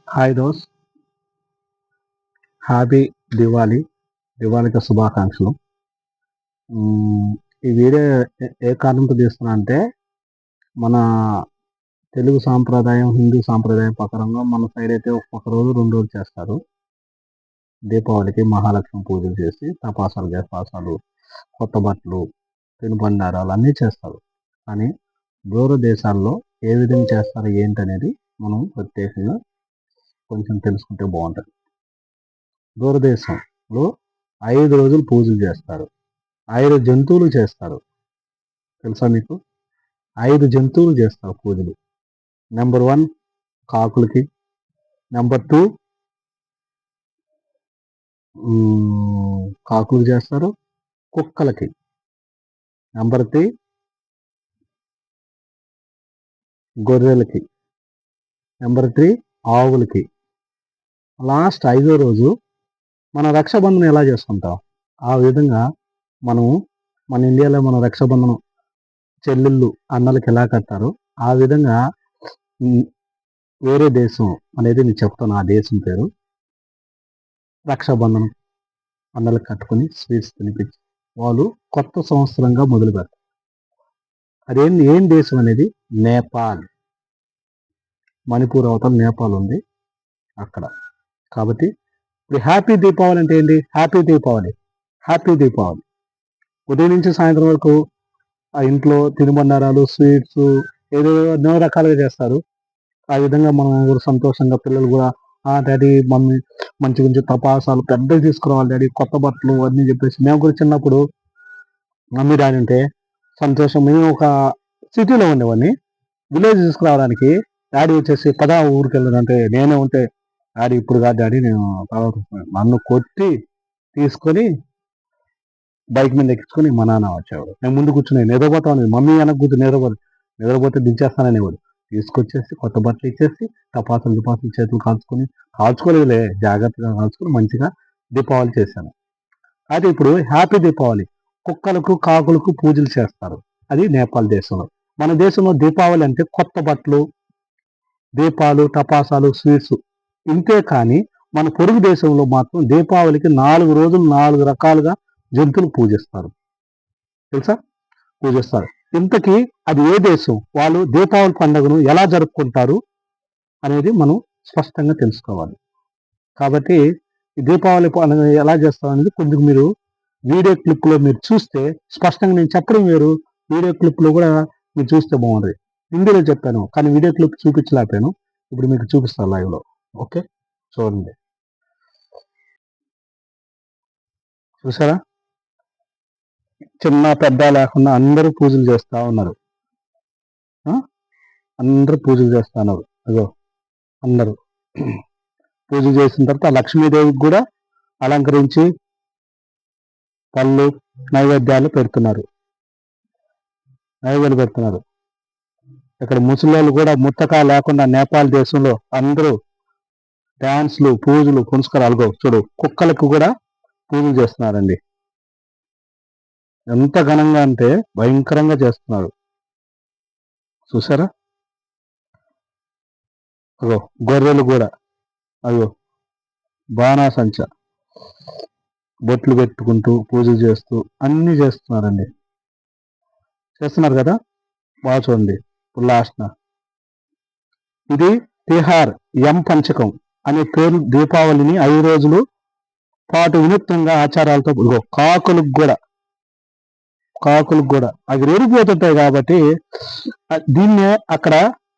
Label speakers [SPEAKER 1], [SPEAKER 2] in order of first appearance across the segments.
[SPEAKER 1] Hi దోస్త్, happy Diwali. దివాళీకి శుభాకాంక్షలు. ఈ వీడియో ఏ కారణంతో తీస్తున్నా అంటే మన తెలుగు సాంప్రదాయం, హిందూ సాంప్రదాయం ప్రకారంగా మన సైడ్ అయితే ఒక రోజు 2 రోజులు చేస్తారు. దీపావళికి మహాలక్ష్మి పూజలు చేసి టపాసాలు గపాసాలు, కొత్త బట్టలు, తినుబండారాలు అన్నీ చేస్తారు. కానీ దూరదేశాల్లో ఏ విధంగా చేస్తారు ఏంటనేది మనం ప్రత్యేకంగా కొంచెం తెలుసుకుంటే బాగుంటుంది. దూరదేశంలో 5 రోజులు పూజలు చేస్తారు. 5 జంతువులు చేస్తారు. తెలుసా మీకు? 5 జంతువులు చేస్తారు పూజలు. నెంబర్ 1 కాకులకి, నెంబర్ 2 కాకులు చేస్తారు, కుక్కలకి, నెంబర్ 3 గొర్రెలకి, నెంబర్ 3 ఆవులకి. లాస్ట్ 5వ రోజు మన రక్షాబంధనం ఎలా చేసుకుంటాం ఆ విధంగా మనం మన ఇండియాలో మన రక్షాబంధనం చెల్లెళ్ళు అన్నలకి ఎలా కట్టారో ఆ విధంగా వేరే దేశం అనేది నేను చెప్తాను. ఆ దేశం పేరు రక్షాబంధనం అన్నలకు కట్టుకుని స్వీట్స్ తినిపించి వాళ్ళు కొత్త సంవత్సరంగా మొదలు పెడతారు. ఏం దేశం అనేది నేపాల్. మణిపూర్ అవతల నేపాల్ ఉంది అక్కడ. కాబట్టి ఇప్పుడు హ్యాపీ దీపావళి అంటే ఏంటి? హ్యాపీ దీపావళి ఉదయం నుంచి సాయంత్రం వరకు ఆ ఇంట్లో తినుబండారాలు, స్వీట్స్ ఏదో ఎన్నో రకాలుగా చేస్తారు. ఆ విధంగా మనం కూడా సంతోషంగా పిల్లలు కూడా డాడీ మమ్మీ మంచి తపాసాలు పెద్దవి తీసుకురావాలి డాడీ, కొత్త బట్టలు అన్నీ చెప్పేసి. మేము కూడా చిన్నప్పుడు మమ్మీ డాడీ అంటే సంతోషం. మేము ఒక సిటీలో ఉండేవాడిని. విలేజ్ తీసుకురావడానికి డాడీ వచ్చేసి పదా ఊరికి వెళ్ళాలంటే నేనే ఉంటే డాడీ ఇప్పుడు కాదు డాడీ నేను తర్వాత నన్ను కొట్టి తీసుకొని బైక్ మీద ఎక్కించుకొని మా నాన్న వచ్చేవాడు. నేను ముందు కూర్చుని నిద్రపోతాను, మమ్మీ వెనక కూర్చుని నిద్రపోతే దించేస్తాననేవాడు. తీసుకొచ్చేసి కొత్త బట్టలు ఇచ్చేసి టపాసులు చేతులు కాల్చుకోలేదులే, జాగ్రత్తగా కాల్చుకొని మంచిగా దీపావళి చేశాను. అయితే ఇప్పుడు హ్యాపీ దీపావళి కుక్కలకు కాకులకు పూజలు చేస్తారు. అది నేపాల్ దేశంలో. మన దేశంలో దీపావళి అంటే కొత్త బట్టలు, దీపాలు, టపాసాలు, స్వీట్స్ ఇంతే. కానీ మన పొరుగు దేశంలో మాత్రం దీపావళికి 4 రోజులు 4 రకాలుగా జంతువులు పూజిస్తారు. తెలుసా? పూజిస్తారు. ఇంతకీ అది ఏ దేశం? వాళ్ళు దీపావళి పండుగను ఎలా జరుపుకుంటారు అనేది మనం స్పష్టంగా తెలుసుకోవాలి. కాబట్టి ఈ దీపావళి పండుగ ఎలా చేస్తారు అనేది కొంచెం మీరు వీడియో క్లిప్లో మీరు చూస్తే స్పష్టంగా, నేను చెప్పడం వేరు, వీడియో క్లిప్లో కూడా మీరు చూస్తే బాగుంటుంది. హిందీలో చెప్పాను కానీ వీడియో క్లిప్ చూపించలేకపోయాను. ఇప్పుడు మీకు చూపిస్తాను లైవ్లో. ఓకే, చూడండి. చూసారా? చిన్న పెద్ద లేకుండా అందరూ పూజలు చేస్తూ ఉన్నారు. అందరూ పూజలు చేస్తున్నారు. అదో అందరూ పూజ చేసిన తర్వాత లక్ష్మీదేవికి కూడా అలంకరించి పళ్ళు నైవేద్యాలు పెడుతున్నారు. ఇక్కడ ముసలోళ్ళు కూడా ముత్తకా లేకుండా నేపాల్ దేశంలో అందరూ డాన్స్లు, పూజలు, పునస్కారాలు. చూడు, కుక్కలకు కూడా పూజలు చేస్తున్నారండి. ఎంత ఘనంగా అంటే భయంకరంగా చేస్తున్నారు. చూసారా? అగో గొర్రెలు కూడా అయ్యో బాణాసంచ బొట్లు పెట్టుకుంటూ పూజలు చేస్తూ అన్ని చేస్తున్నారు కదా. బాగా చూడండి. ఇప్పుడు లాస్ట్ ఇది తిహార్ పంచకం అనే పేరు. దీపావళిని 5 రోజులు పాటు వినూత్నంగా ఆచారాలతో కాకులకు కూడా అవి రెరిపోతుంటాయి కాబట్టి దీన్నే అక్కడ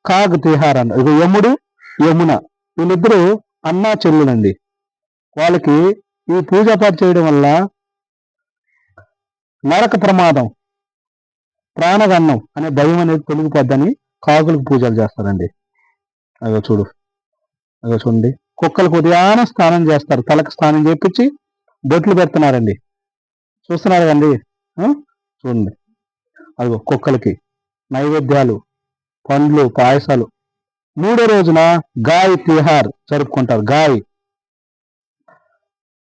[SPEAKER 1] కాగ్ తిహార్ అన్న. ఇక యముడు, యమున వీళ్ళిద్దరూ అన్నా చెల్లులండి. వాళ్ళకి ఈ పూజాపాటు చేయడం వల్ల నరక ప్రమాదం, ప్రాణగన్నం అనే భయం అనేది తొలగిపోద్దని కాకులకు పూజలు చేస్తారండి. అదో చూడండి. కుక్కలకు ఉదయాన్నే స్నానం చేస్తారు. తలకు స్నానం చేపించి బొట్లు పెడుతున్నారండి. చూస్తున్నారు కండి. చూడండి. అదిగో కుక్కలకి నైవేద్యాలు, పండ్లు, పాయసాలు. 3వ రోజున గాయ్ తిహార్ జరుపుకుంటారు. గాయ్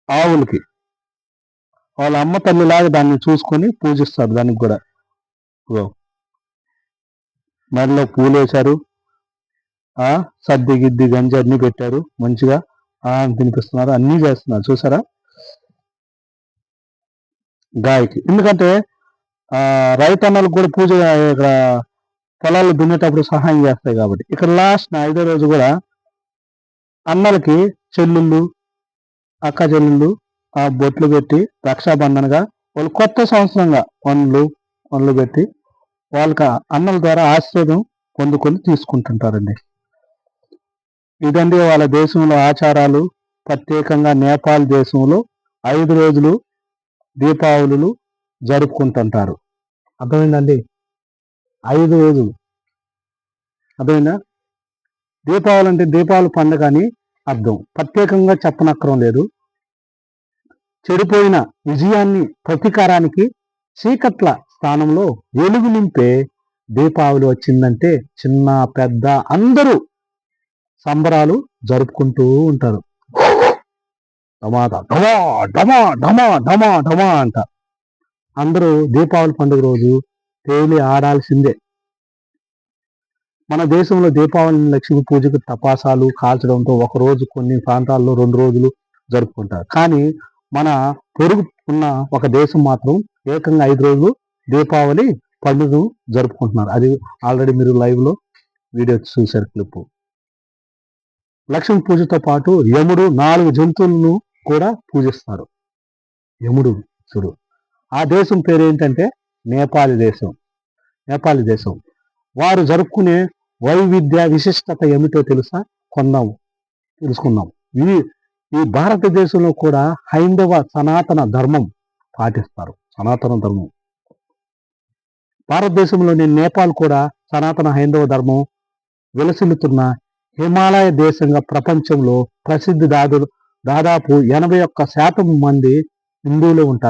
[SPEAKER 1] ఆవులకి వాళ్ళ అమ్మ తల్లిలాగా దాన్ని చూసుకొని పూజిస్తారు. దానికి కూడా మెడలో పూలు వేశారు, సద్ది గిద్ది గంజి అన్ని పెట్టారు, మంచిగా తినిపిస్తున్నారు, అన్నీ చేస్తున్నారు. చూసారా గాయకి. ఎందుకంటే రైతన్నలకు కూడా పూజ ఇక్కడ పొలాలు దున్నేటప్పుడు సహాయం చేస్తాయి కాబట్టి. ఇక్కడ లాస్ట్ 5వ రోజు కూడా అన్నలకి చెల్లుళ్ళు, అక్క చెల్లెళ్ళు బొట్లు పెట్టి రక్షాబంధనగా వాళ్ళు కొత్త సంవత్సరంగా పనులు పెట్టి వాళ్ళకి అన్నల ద్వారా ఆశీర్వాదం పొందుకొని తీసుకుంటుంటారండి. ఇదండి వాళ్ళ దేశంలో ఆచారాలు. ప్రత్యేకంగా నేపాల్ దేశంలో 5 రోజులు దీపావళులు జరుపుకుంటుంటారు. అర్థమైందండి? 5 రోజులు. అర్థమైందా? దీపావళి అంటే దీపావళి పండుగ అని అర్థం. ప్రత్యేకంగా చెప్పనక్కరం లేదు. చెడిపోయిన విజయాన్ని ప్రతీకారానికి చీకట్ల స్థానంలో వెలుగు నింపే దీపావళి వచ్చిందంటే చిన్న పెద్ద అందరూ సంబరాలు జరుపుకుంటూ ఉంటారు. డమా డమా డమా డమా డమా అంట అందరూ దీపావళి పండుగ రోజు తేలి ఆడాల్సిందే. మన దేశంలో దీపావళి లక్ష్మీ పూజకు టపాసాలు కాల్చడంతో ఒకరోజు, కొన్ని ప్రాంతాల్లో 2 రోజులు జరుపుకుంటారు. కానీ మన పొరుగు ఉన్న ఒక దేశం మాత్రం ఏకంగా 5 రోజులు దీపావళి పండుగను జరుపుకుంటున్నారు. అది ఆల్రెడీ మీరు లైవ్లో వీడియో చూశారు, క్లిప్. లక్ష్మీ పూజతో పాటు యముడు 4 జంతువులను కూడా పూజిస్తారు. యముడు చూడు. ఆ దేశం పేరు ఏంటంటే నేపాలి దేశం. వారు జరుపుకునే వైవిధ్య విశిష్టత ఏమిటో తెలుసుకుందాం. ఈ భారతదేశంలో కూడా హైందవ సనాతన ధర్మం పాటిస్తారు. భారతదేశంలోని నేపాల్ కూడా సనాతన హైందవ ధర్మం విలసిల్లుతున్న హిమాలయ దేశంగా ప్రపంచంలో ప్రసిద్ధి. దాదాపు 81% మంది హిందువులు ఉంటారు.